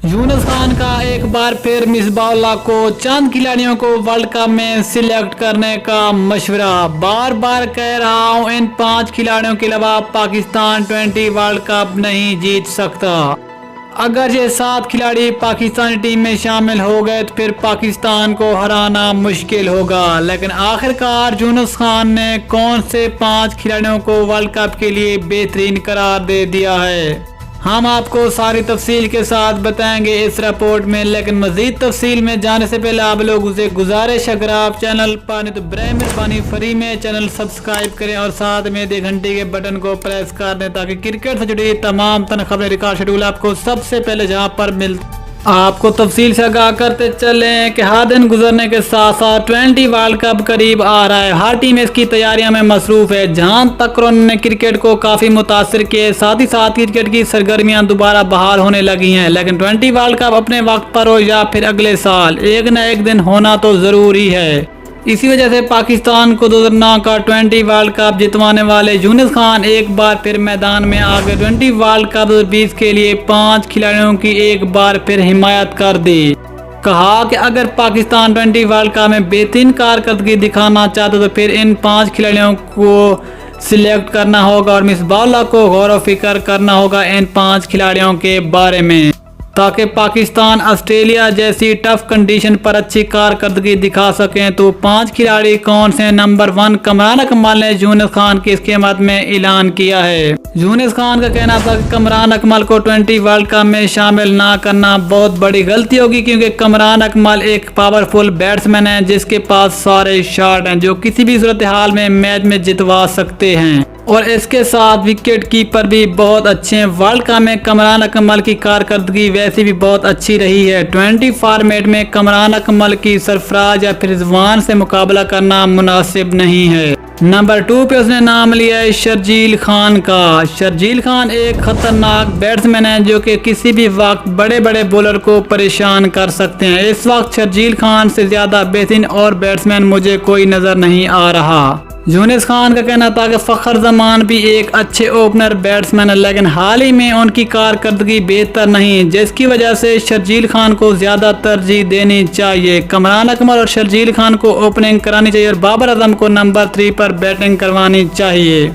यूनुस खान का एक बार फिर मिसबाह-उल-हक को चंद खिलाड़ियों को वर्ल्ड कप में सिलेक्ट करने का मशवरा। बार बार कह रहा हूं, इन 5 खिलाड़ियों के अलावा पाकिस्तान T20 वर्ल्ड कप नहीं जीत सकता। अगर ये 7 खिलाड़ी पाकिस्तानी टीम में शामिल हो गए तो फिर पाकिस्तान को हराना मुश्किल होगा। लेकिन आखिरकार यूनुस खान ने कौन से 5 खिलाड़ियों को वर्ल्ड कप के लिए बेहतरीन करार दे दिया है, हम आपको सारी तफसील के साथ बताएंगे इस रिपोर्ट में। लेकिन मजीद तफसील में जाने से पहले आप लोगों से गुजारिश, अगर आप चैनल पर नहीं तो बराए मेहरबानी फ्री में चैनल सब्सक्राइब करें और साथ में दे घंटे के बटन को प्रेस कर दें ताकि क्रिकेट से जुड़ी तमाम खबरें रिकॉर्ड शेड्यूल आपको सबसे पहले जहां पर मिल। आपको तफसील से आगाह करते चलें कि हर दिन गुजरने के साथ साथ T20 वर्ल्ड कप करीब आ रहा है। हर टीम इसकी तैयारियों में मसरूफ है। जहां तक कोरोना ने क्रिकेट को काफ़ी मुतासर किए, साथ ही साथ क्रिकेट की सरगर्मियां दोबारा बहाल होने लगी हैं। लेकिन T20 वर्ल्ड कप अपने वक्त पर हो या फिर अगले साल, एक न एक दिन होना तो ज़रूरी है। इसी वजह से पाकिस्तान को 2009 का T20 वर्ल्ड कप जितवाने वाले यूनुस खान एक बार फिर मैदान में आ गए। T20 वर्ल्ड कप 2020 के लिए 5 खिलाड़ियों की एक बार फिर हिमायत कर दी। कहा कि अगर पाकिस्तान T20 वर्ल्ड कप में बेहतरीन कारकर्दगी दिखाना चाहते तो फिर इन 5 खिलाड़ियों को सिलेक्ट करना होगा और मिसबाह-उल-हक को गौर फिक्र करना होगा इन 5 खिलाड़ियों के बारे में, ताकि पाकिस्तान ऑस्ट्रेलिया जैसी टफ कंडीशन पर अच्छी कारकर्दगी दिखा सकें। तो 5 खिलाड़ी कौन से? नंबर 1 कमरान अकमल ने यूनुस खान की स्कीमत में ऐलान किया है। यूनुस खान का कहना था कि कमरान अकमल को T20 वर्ल्ड कप में शामिल ना करना बहुत बड़ी गलती होगी, क्योंकि कमरान अकमल एक पावरफुल बैट्समैन है जिसके पास सारे शॉट हैं जो किसी भी सूरत हाल में मैच में जितवा सकते हैं, और इसके साथ विकेट कीपर भी बहुत अच्छे हैं। वर्ल्ड कप में कमरान अकमल की कारकर्दगी वैसे भी बहुत अच्छी रही है। T20 फॉर्मेट में कमरान अकमल की सरफराज या फिर रिजवान से मुकाबला करना मुनासिब नहीं है। नंबर 2 पे उसने नाम लिया है शर्जील खान का। शर्जील खान एक खतरनाक बैट्समैन है जो कि किसी भी वक्त बड़े बड़े बॉलर को परेशान कर सकते हैं। इस वक्त शर्जील खान से ज्यादा बेहतरीन और बैट्समैन मुझे कोई नजर नहीं आ रहा। यूनुस खान का कहना था कि फ़खर जमान भी एक अच्छे ओपनर बैट्समैन है, लेकिन हाल ही में उनकी कारकर्दगी बेहतर नहीं, जिसकी वजह से शर्जील खान को ज़्यादा तरजीह देनी चाहिए। कमरान अकमल और शर्जील खान को ओपनिंग करानी चाहिए और बाबर आजम को नंबर 3 पर बैटिंग करवानी चाहिए।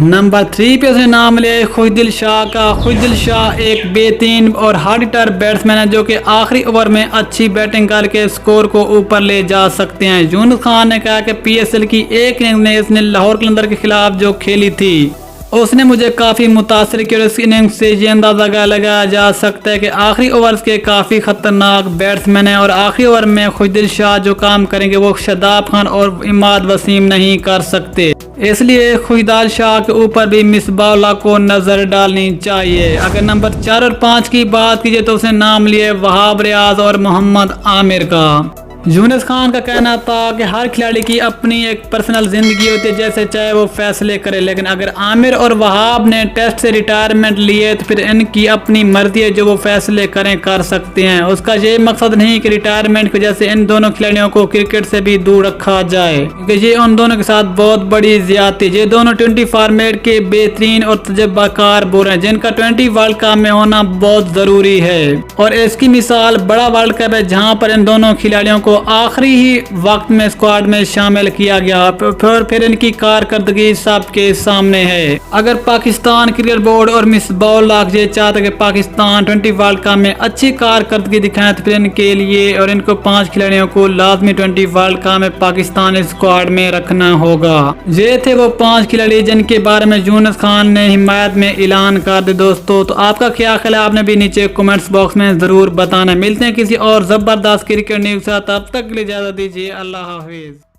नंबर 3 पे उसने नाम लिया खुशदिल शाह का। खुशदिल शाह एक बेहतरीन और हार्ड हिटर बैट्समैन है जो कि आखिरी ओवर में अच्छी बैटिंग करके स्कोर को ऊपर ले जा सकते हैं। यूनुस खान ने कहा कि PSL की एक इनिंग में इसने लाहौर कलंदर के खिलाफ जो खेली थी उसने मुझे काफ़ी मुतासर किया और इस इनिंग से ये अंदाज़ा लगाया जा सकता है कि आखिरी ओवर्स के काफ़ी ख़तरनाक बैट्समैन हैं और आखिरी ओवर में खुशदिल शाह जो काम करेंगे वो शादाब खान और इमाद वसीम नहीं कर सकते। इसलिए खुशदिल शाह के ऊपर भी मिसबाह-उल-हक को नज़र डालनी चाहिए। अगर नंबर 4 और 5 की बात कीजिए तो उसने नाम लिए वहाब रियाज और मोहम्मद आमिर का। यूनुस खान का कहना था कि हर खिलाड़ी की अपनी एक पर्सनल जिंदगी होती है, जैसे चाहे वो फैसले करे, लेकिन अगर आमिर और वहाब ने टेस्ट से रिटायरमेंट लिए तो फिर इनकी अपनी मर्जी है, जो वो फैसले करें कर सकते हैं। उसका ये मकसद नहीं कि रिटायरमेंट की वजह से इन दोनों खिलाड़ियों को क्रिकेट से भी दूर रखा जाए, क्योंकि ये उन दोनों के साथ बहुत बड़ी ज्यादती। ये दोनों T20 फॉर्मेट के बेहतरीन और तजुर्बाकार बॉलर हैं जिनका T20 वर्ल्ड कप में होना बहुत जरूरी है, और इसकी मिसाल बड़ा वर्ल्ड कप है जहाँ पर इन दोनों खिलाड़ियों को आखिरी ही वक्त में स्क्वाड में शामिल किया गया। फिर इनकी कारकर्दगी सबके सामने है। अगर पाकिस्तान क्रिकेट बोर्ड और मिसबाह-उल-हक ये चाहते कि पाकिस्तान T20 वर्ल्ड कप में अच्छी कारकर्दगी दिखाएं तो फिर इनके लिए और इनको 5 खिलाड़ियों को लाजमी T20 वर्ल्ड कप में पाकिस्तान स्क्वाड में रखना होगा। ये थे वो 5 खिलाड़ी जिनके बारे में यूनुस खान ने हिमायत में ऐलान कर दिया। दोस्तों, तो आपका क्या ख्याल है? आपने भी नीचे कमेंट्स बॉक्स में जरूर बताना। मिलते हैं किसी और जबरदस्त क्रिकेट न्यूज़ के साथ, तब तक के लिए इजाज़त दीजिए। अल्लाह हाफिज।